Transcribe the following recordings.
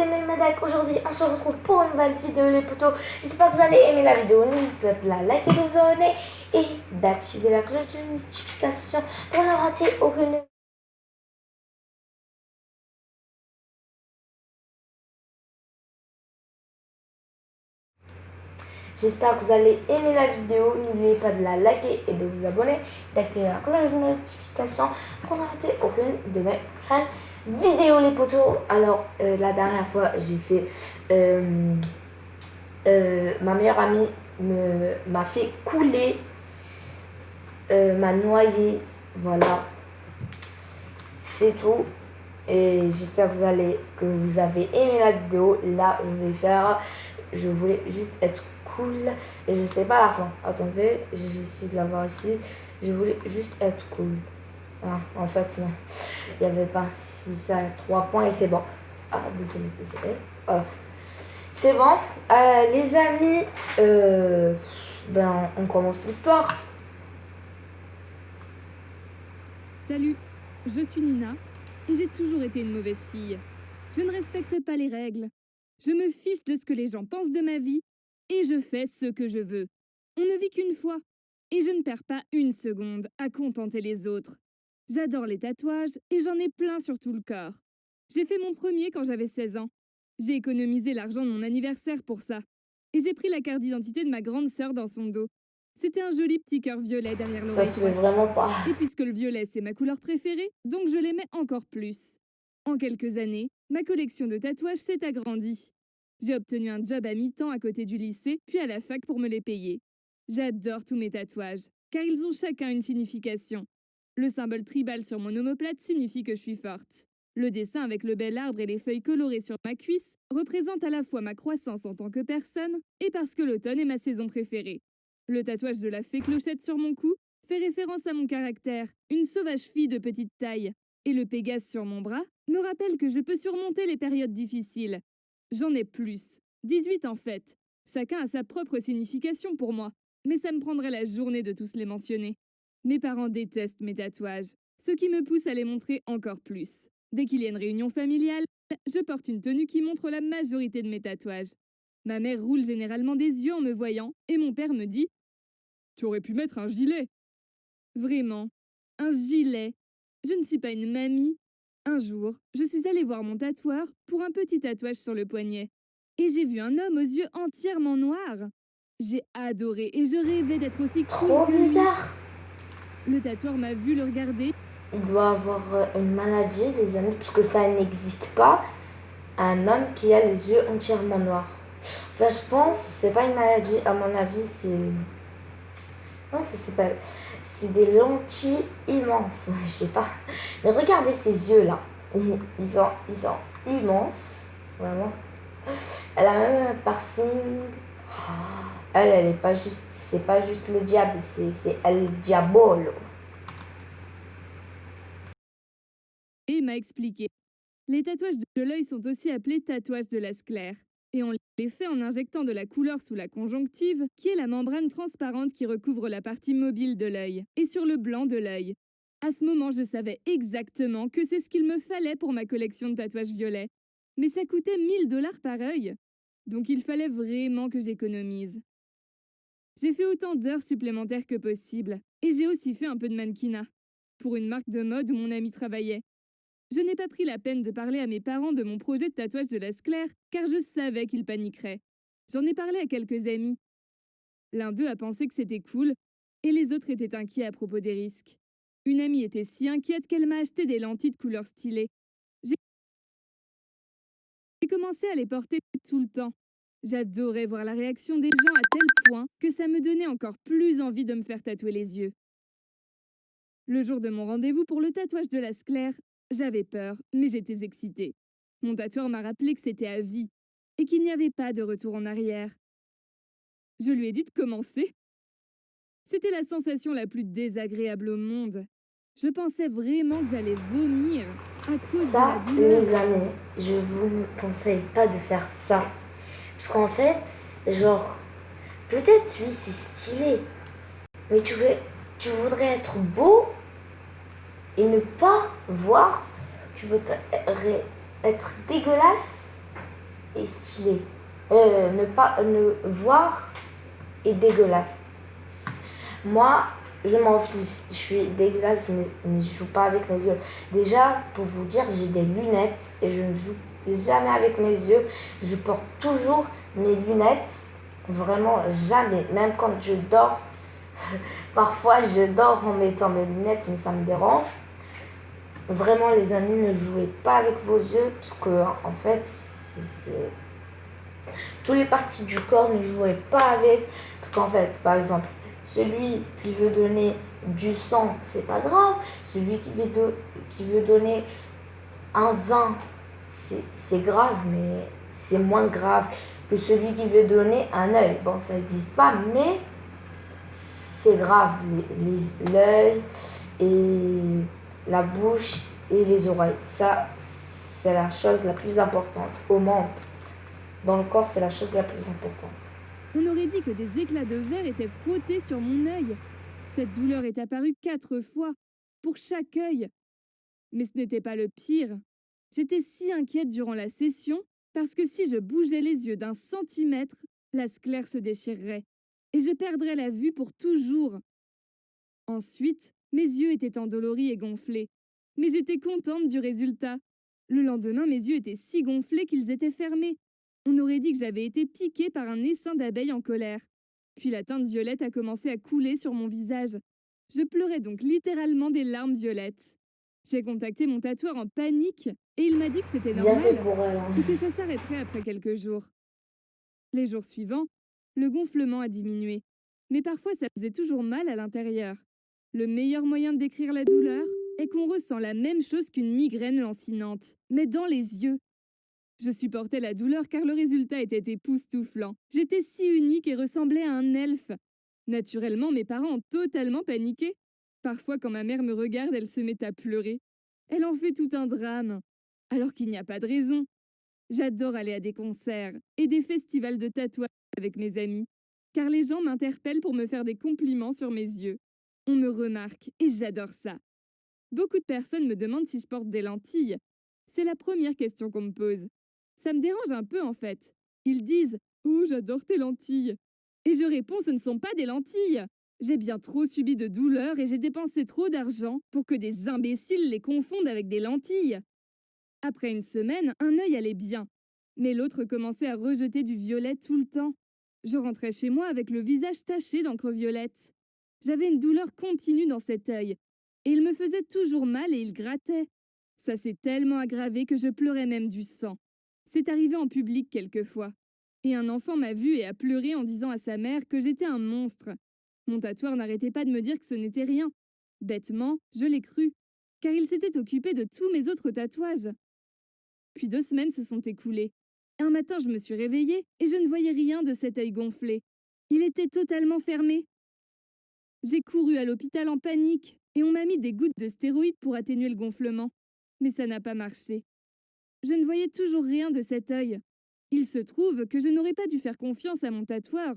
Melmadak. Aujourd'hui, on se retrouve pour une nouvelle vidéo, les potos. J'espère que vous allez aimer la vidéo. N'oubliez pas de la liker, de vous abonner et d'activer la cloche de notification pour ne rater aucune. J'espère que vous allez aimer la vidéo. N'oubliez pas de la liker et de vous abonner, d'activer la cloche de notification pour ne rater aucune de mes prochaines vidéos, les potos. Alors, la dernière fois, j'ai fait... ma meilleure amie m'a fait couler, m'a noyé. Voilà, c'est tout. Et j'espère que vous avez aimé la vidéo. Là, je voulais juste être cool et je sais pas la fin. Attendez, j'ai essayé de la voir ici. Je voulais juste être cool. Ah, en fait, non, il n'y avait pas. Si ça, 3 points et c'est bon. Ah, désolé. Voilà. C'est bon. Les amis, on commence l'histoire. Salut, je suis Nina et j'ai toujours été une mauvaise fille. Je ne respecte pas les règles. Je me fiche de ce que les gens pensent de ma vie et je fais ce que je veux. On ne vit qu'une fois et je ne perds pas une seconde à contenter les autres. J'adore les tatouages et j'en ai plein sur tout le corps. J'ai fait mon premier quand j'avais 16 ans. J'ai économisé l'argent de mon anniversaire pour ça. Et j'ai pris la carte d'identité de ma grande sœur dans son dos. C'était un joli petit cœur violet derrière l'oreille. Ça se fait vraiment pas. Et puisque le violet, c'est ma couleur préférée, donc je l'aimais encore plus. En quelques années, ma collection de tatouages s'est agrandie. J'ai obtenu un job à mi-temps à côté du lycée, puis à la fac pour me les payer. J'adore tous mes tatouages, car ils ont chacun une signification. Le symbole tribal sur mon omoplate signifie que je suis forte. Le dessin avec le bel arbre et les feuilles colorées sur ma cuisse représente à la fois ma croissance en tant que personne et parce que l'automne est ma saison préférée. Le tatouage de la fée Clochette sur mon cou fait référence à mon caractère, une sauvage fille de petite taille. Et le Pégase sur mon bras me rappelle que je peux surmonter les périodes difficiles. J'en ai plus, 18 en fait. Chacun a sa propre signification pour moi, mais ça me prendrait la journée de tous les mentionner. Mes parents détestent mes tatouages, ce qui me pousse à les montrer encore plus. Dès qu'il y a une réunion familiale, je porte une tenue qui montre la majorité de mes tatouages. Ma mère roule généralement des yeux en me voyant et mon père me dit « Tu aurais pu mettre un gilet !» Vraiment, un gilet. Je ne suis pas une mamie. Un jour, je suis allée voir mon tatoueur pour un petit tatouage sur le poignet. Et j'ai vu un homme aux yeux entièrement noirs. J'ai adoré et je rêvais d'être aussi Trop cool que lui. bizarre. Le tatoueur m'a vu le regarder. Il doit avoir une maladie, les amis, parce que ça n'existe pas. Un homme qui a les yeux entièrement noirs. Enfin, je pense, c'est pas une maladie, à mon avis, c'est... Non, c'est pas... C'est des lentilles immenses, je sais pas. Mais regardez ces yeux-là. Ils sont immenses, vraiment. Elle a même un piercing. Elle est pas juste... C'est pas juste le diable, c'est El Diabolo. Et m'a expliqué. Les tatouages de l'œil sont aussi appelés tatouages de la sclère. Et on les fait en injectant de la couleur sous la conjonctive, qui est la membrane transparente qui recouvre la partie mobile de l'œil, et sur le blanc de l'œil. À ce moment, je savais exactement que c'est ce qu'il me fallait pour ma collection de tatouages violets. Mais ça coûtait 1000$ par œil. Donc il fallait vraiment que j'économise. J'ai fait autant d'heures supplémentaires que possible, et j'ai aussi fait un peu de mannequinat, pour une marque de mode où mon ami travaillait. Je n'ai pas pris la peine de parler à mes parents de mon projet de tatouage de la sclère, car je savais qu'ils paniqueraient. J'en ai parlé à quelques amis. L'un d'eux a pensé que c'était cool, et les autres étaient inquiets à propos des risques. Une amie était si inquiète qu'elle m'a acheté des lentilles de couleur stylée. J'ai commencé à les porter tout le temps. J'adorais voir la réaction des gens à tel point que ça me donnait encore plus envie de me faire tatouer les yeux. Le jour de mon rendez-vous pour le tatouage de la sclère, j'avais peur, mais j'étais excitée. Mon tatoueur m'a rappelé que c'était à vie et qu'il n'y avait pas de retour en arrière. Je lui ai dit de commencer. C'était la sensation la plus désagréable au monde. Je pensais vraiment que j'allais vomir à cause Ça, de la douleur. les amis, je vous conseille pas de faire ça. Parce qu'en fait, genre, peut-être oui, c'est stylé. Mais tu voudrais être beau et ne pas voir. Tu voudrais être dégueulasse est stylé. Ne voir est dégueulasse. Moi, je m'en fiche. Je suis dégueulasse, mais je joue pas avec mes yeux. Déjà, pour vous dire, j'ai des lunettes et je ne joue jamais avec mes yeux. Je porte toujours mes lunettes. Vraiment, jamais. Même quand je dors, parfois je dors en mettant mes lunettes, mais ça me dérange. Vraiment, les amis, ne jouez pas avec vos yeux, parce que en fait, toutes les parties du corps, ne jouez pas avec. Parce qu'en fait, par exemple, celui qui veut donner du sang, c'est pas grave. Celui qui veut donner un vin, c'est grave, mais c'est moins grave que celui qui veut donner un œil. Bon, ça n'existe pas, mais c'est grave. L'œil et la bouche et les oreilles. Ça, c'est la chose la plus importante au monde. Dans le corps, c'est la chose la plus importante. On aurait dit que des éclats de verre étaient frottés sur mon œil. Cette douleur est apparue 4 fois, pour chaque œil. Mais ce n'était pas le pire. J'étais si inquiète durant la session parce que si je bougeais les yeux d'1 centimètre, la sclère se déchirerait et je perdrais la vue pour toujours. Ensuite, mes yeux étaient endoloris et gonflés. Mais j'étais contente du résultat. Le lendemain, mes yeux étaient si gonflés qu'ils étaient fermés. On aurait dit que j'avais été piquée par un essaim d'abeilles en colère. Puis la teinte violette a commencé à couler sur mon visage. Je pleurais donc littéralement des larmes violettes. J'ai contacté mon tatoueur en panique et il m'a dit que c'était Bien fait normal pour elle. et que ça s'arrêterait après quelques jours. Les jours suivants, le gonflement a diminué, mais parfois ça faisait toujours mal à l'intérieur. Le meilleur moyen de décrire la douleur est qu'on ressent la même chose qu'une migraine lancinante, mais dans les yeux. Je supportais la douleur car le résultat était époustouflant. J'étais si unique et ressemblais à un elfe. Naturellement, mes parents ont totalement paniqué. Parfois, quand ma mère me regarde, elle se met à pleurer. Elle en fait tout un drame, alors qu'il n'y a pas de raison. J'adore aller à des concerts et des festivals de tatouage avec mes amis, car les gens m'interpellent pour me faire des compliments sur mes yeux. On me remarque et j'adore ça. Beaucoup de personnes me demandent si je porte des lentilles. C'est la première question qu'on me pose. Ça me dérange un peu en fait. Ils disent « Oh, j'adore tes lentilles !» Et je réponds « Ce ne sont pas des lentilles !» J'ai bien trop subi de douleurs et j'ai dépensé trop d'argent pour que des imbéciles les confondent avec des lentilles. Après une semaine, un œil allait bien, mais l'autre commençait à rejeter du violet tout le temps. Je rentrais chez moi avec le visage taché d'encre violette. J'avais une douleur continue dans cet œil, et il me faisait toujours mal et il grattait. Ça s'est tellement aggravé que je pleurais même du sang. C'est arrivé en public quelquefois. Et un enfant m'a vu et a pleuré en disant à sa mère que j'étais un monstre. Mon tatoueur n'arrêtait pas de me dire que ce n'était rien. Bêtement, je l'ai cru, car il s'était occupé de tous mes autres tatouages. Puis 2 semaines se sont écoulées. Un matin, je me suis réveillée et je ne voyais rien de cet œil gonflé. Il était totalement fermé. J'ai couru à l'hôpital en panique et on m'a mis des gouttes de stéroïdes pour atténuer le gonflement. Mais ça n'a pas marché. Je ne voyais toujours rien de cet œil. Il se trouve que je n'aurais pas dû faire confiance à mon tatoueur,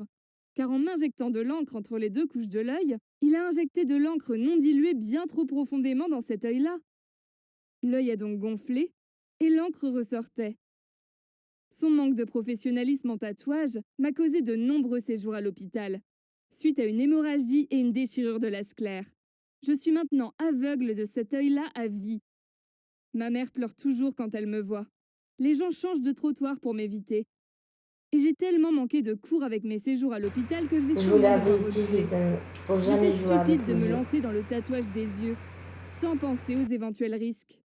car en m'injectant de l'encre entre les 2 couches de l'œil, il a injecté de l'encre non diluée bien trop profondément dans cet œil-là. L'œil a donc gonflé et l'encre ressortait. Son manque de professionnalisme en tatouage m'a causé de nombreux séjours à l'hôpital, suite à une hémorragie et une déchirure de la sclère. Je suis maintenant aveugle de cet œil-là à vie. Ma mère pleure toujours quand elle me voit. Les gens changent de trottoir pour m'éviter. Et j'ai tellement manqué de cours avec mes séjours à l'hôpital que je vais Je vous sûrement l'avais devoir dit, redoubler. les amis. Faut jamais J'étais jouer avec stupide de les me yeux. lancer dans le tatouage des yeux, sans penser aux éventuels risques.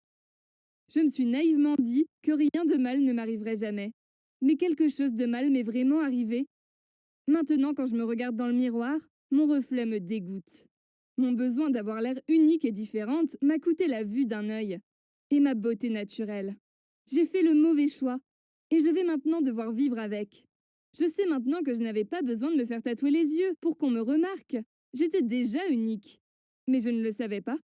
Je me suis naïvement dit que rien de mal ne m'arriverait jamais. Mais quelque chose de mal m'est vraiment arrivé. Maintenant, quand je me regarde dans le miroir, mon reflet me dégoûte. Mon besoin d'avoir l'air unique et différente m'a coûté la vue d'un œil et ma beauté naturelle. J'ai fait le mauvais choix et je vais maintenant devoir vivre avec. Je sais maintenant que je n'avais pas besoin de me faire tatouer les yeux pour qu'on me remarque. J'étais déjà unique. Mais je ne le savais pas.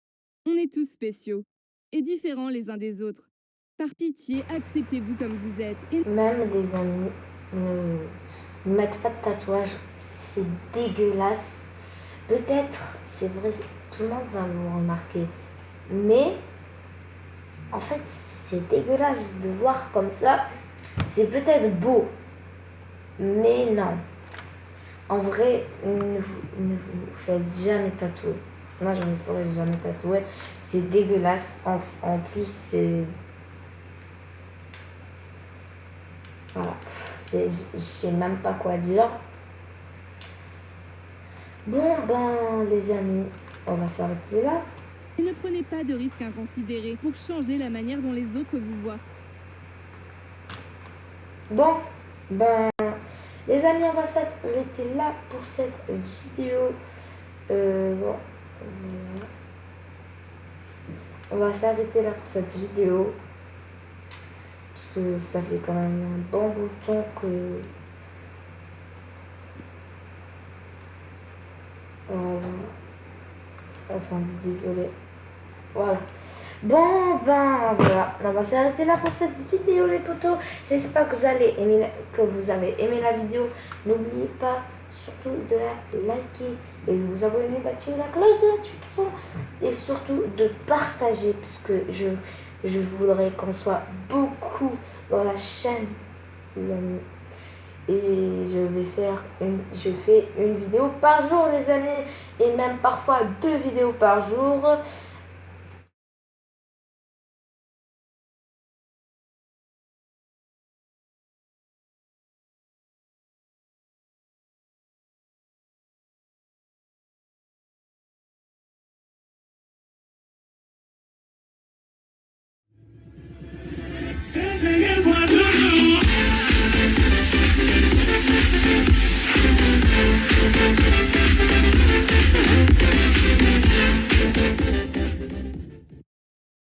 On est tous spéciaux et différents les uns des autres. Par pitié, acceptez-vous comme vous êtes. Et Même les amis ne mettent pas de tatouage. C'est dégueulasse. Peut-être, c'est vrai, tout le monde va vous remarquer. Mais, en fait, c'est dégueulasse de voir comme ça. C'est peut-être beau, mais non. En vrai, ne vous faites jamais tatouer. Moi, je ne me ferai jamais tatouer. C'est dégueulasse. En plus, c'est... Voilà. Je sais même pas quoi dire. Bon, ben, les amis, on va s'arrêter là. Et ne prenez pas de risques inconsidérés pour changer la manière dont les autres vous voient. Bon, ben, les amis, on va s'arrêter là pour cette vidéo. Bon, on va s'arrêter là pour cette vidéo. Parce que ça fait quand même un bon bout de temps que... Enfin, désolé. Voilà. Bon, ben voilà, on va s'arrêter là pour cette vidéo les potos. J'espère que vous avez aimé la vidéo. N'oubliez pas surtout de la liker et de vous abonner, d'activer la cloche de notification et surtout de partager puisque je voudrais qu'on soit beaucoup dans la chaîne, les amis. Et je fais une vidéo par jour, les amis, et même parfois 2 vidéos par jour.